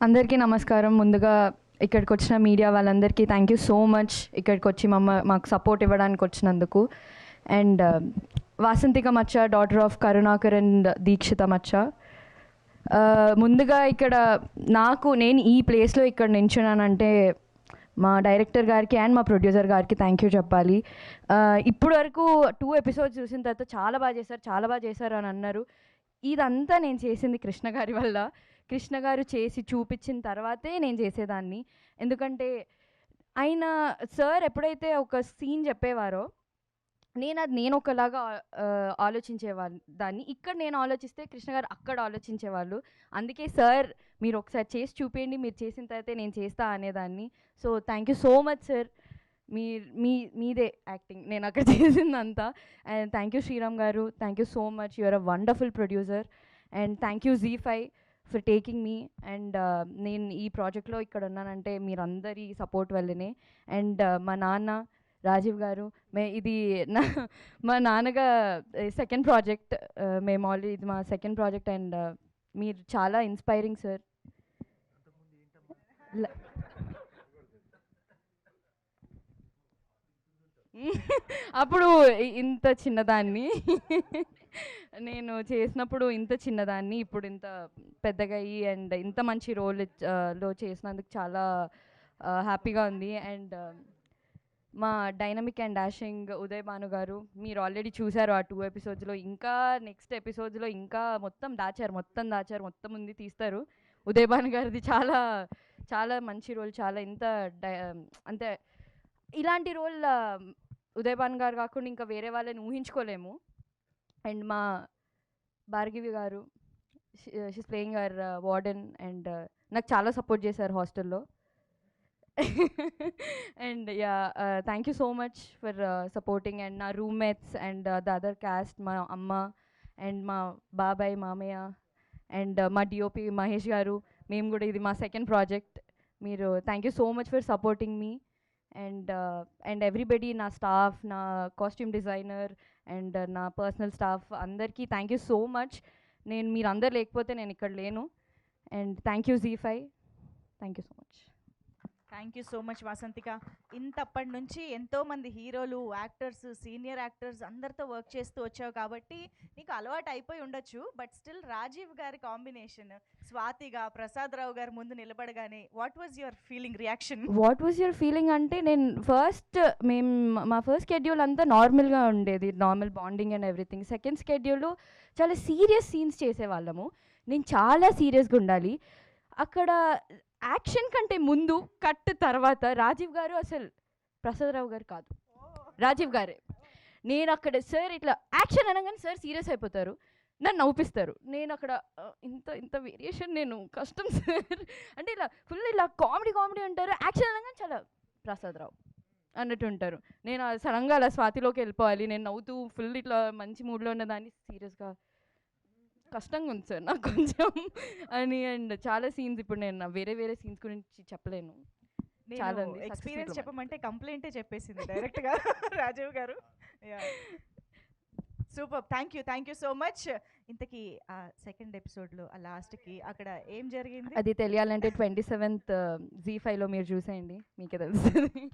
అందరికీ నమస్కారం. ముందుగా ఇక్కడికి వచ్చిన మీడియా వాళ్ళందరికీ థ్యాంక్ యూ సో మచ్ ఇక్కడికి వచ్చి మాకు సపోర్ట్ ఇవ్వడానికి వచ్చినందుకు. అండ్ వాసంతిక మచ్చ, daughter of Karunakar and Dikshita మచ్చ. ముందుగా ఇక్కడ నేను ఈ ప్లేస్లో ఇక్కడ నించున్నానంటే మా డైరెక్టర్ గారికి అండ్ మా ప్రొడ్యూసర్ గారికి థ్యాంక్ యూ చెప్పాలి. ఇప్పుడు వరకు 2 ఎపిసోడ్స్ చూసిన తర్వాత చాలా బాగా చేశారు అని అన్నారు. ఇదంతా నేను చేసింది కృష్ణ గారి వల్ల. కృష్ణ గారు చేసి చూపించిన తర్వాతే నేను చేసేదాన్ని. ఎందుకంటే ఆయన సార్ ఎప్పుడైతే ఒక సీన్ చెప్పేవారో నేను ఒకలాగా దాన్ని. ఇక్కడ నేను ఆలోచిస్తే కృష్ణ గారు అక్కడ ఆలోచించేవాళ్ళు. అందుకే సార్ మీరు ఒకసారి చేసి చూపించండి, మీరు చేసిన తర్వాతే నేను చేస్తా అనేదాన్ని. So thank you so much sir. మీదే యాక్టింగ్ నేను అక్కడ చేసిందంతా. అండ్ థ్యాంక్ యూ శ్రీరామ్ గారు, thank you so much. You're a wonderful producer. And thank you ZEE5 for taking me. And నేను ఈ ప్రాజెక్ట్లో ఇక్కడ ఉన్నానంటే మీరందరి సపోర్ట్ వల్లనే. అండ్ మా నాన్న రాజీవ్ గారు, ఇది మా నాన్నగా సెకండ్ ప్రాజెక్ట్. మేము ఆల్రెడీ ఇది మా సెకండ్ ప్రాజెక్ట్. అండ్ మీరు చాలా ఇన్స్పైరింగ్ సార్. అప్పుడు ఇంత చిన్నదాన్ని నేను చేసినప్పుడు ఇంత చిన్నదాన్ని, ఇప్పుడు ఇంత పెద్దగా అయ్యి అండ్ ఇంత మంచి రోల్లో చేసినందుకు చాలా హ్యాపీగా ఉంది. అండ్ మా dynamic and dashing Uday Bhanu గారు, మీరు ఆల్రెడీ చూశారు ఆ 2 ఎపిసోడ్స్లో. ఇంకా నెక్స్ట్ ఎపిసోడ్స్లో ఇంకా మొత్తం దాచారు, మొత్తం ఉంది తీస్తారు. ఉదయ్ భాను గారిది చాలా చాలా మంచి రోల్. చాలా అంటే ఇలాంటి రోల్ ఉదయ్ భాను గారు కాకుండా ఇంకా వేరే వాళ్ళని ఊహించుకోలేము. అండ్ మా భార్గవి గారు, she's playing our warden. And నాకు చాలా సపోర్ట్ చేశారు హాస్టల్లో. And thank you so much for supporting. And నా roommates and the other cast, మా అమ్మ అండ్ మా బాబాయ్, మామయ్య అండ్ మా డిఓపి మహేష్ గారు. మేము కూడా ఇది మా సెకండ్ ప్రాజెక్ట్. మీరు thank you so much for supporting me. And everybody, నా స్టాఫ్, నా కాస్ట్యూమ్ డిజైనర్ అండ్ నా పర్సనల్ స్టాఫ్ అందరికీ థ్యాంక్ యూ సో మచ్. మీరు అందరు లేకపోతే నేను ఇక్కడ లేను. And thank you ZEE5. Thank you so much. Thank you so much Vasanthika. ఇంతప్పటి నుంచి ఎంతోమంది హీరోలు, యాక్టర్స్, సీనియర్ యాక్టర్స్ అందరితో వర్క్ చేస్తూ వచ్చావు కాబట్టి నీకు అలవాటు అయిపోయి ఉండొచ్చు. బట్ స్టిల్ రాజీవ్ గారి కాంబినేషన్, స్వాతిగా ప్రసాదరావు గారు ముందు నిలబడగానే what was your feeling, reaction? What was your feeling అంటే మా ఫస్ట్ స్కెడ్యూల్ అంతా నార్మల్గా ఉండేది, normal bonding and everything. Second schedule చాలా సీరియస్ సీన్స్ చేసేవాళ్ళము. నేను చాలా సీరియస్గా ఉండాలి అక్కడ. యాక్షన్ కంటే ముందు కట్ తర్వాత రాజీవ్ గారు అసలు ప్రసాదరావు గారు కాదు, రాజీవ్ గారే. నేను అక్కడ సార్ ఇట్లా యాక్షన్ అనగానే సార్ సీరియస్ అయిపోతారు, నన్ను నవ్విస్తారు. నేను అక్కడ ఇంత వేరియేషన్ నేను కష్టం సార్ అంటే ఇలా ఫుల్ ఇలా కామెడీ ఉంటారు. యాక్షన్ అనగానే చాలా ప్రసాదరావు అన్నట్టు ఉంటారు. నేను సడన్గా అలా స్వాతిలోకి వెళ్ళిపోవాలి. నేను నవ్వుతూ ఫుల్ ఇట్లా మంచి మూడ్లో ఉన్నదాన్ని సీరియస్గా కష్టంగా ఉంది సార్ నాకు కొంచెం అని. అండ్ చాలా సీన్స్ ఇప్పుడు నేను వేరే సీన్స్ గురించి చెప్పలేను. చాలా ఎక్స్పీరియన్స్ చెప్పమంటే కంప్లైంటే చెప్పేసింది డైరెక్ట్గా రాజీవ్ గారు. Super, thank you so much. ఇంతకీ ఆ సెకండ్ ఎపిసోడ్లో ఆ లాస్ట్కి అక్కడ ఏం జరిగింది అది తెలియాలంటే 27th ZEE5లో మీరు చూసేయండి, మీకే తెలుస్తుంది.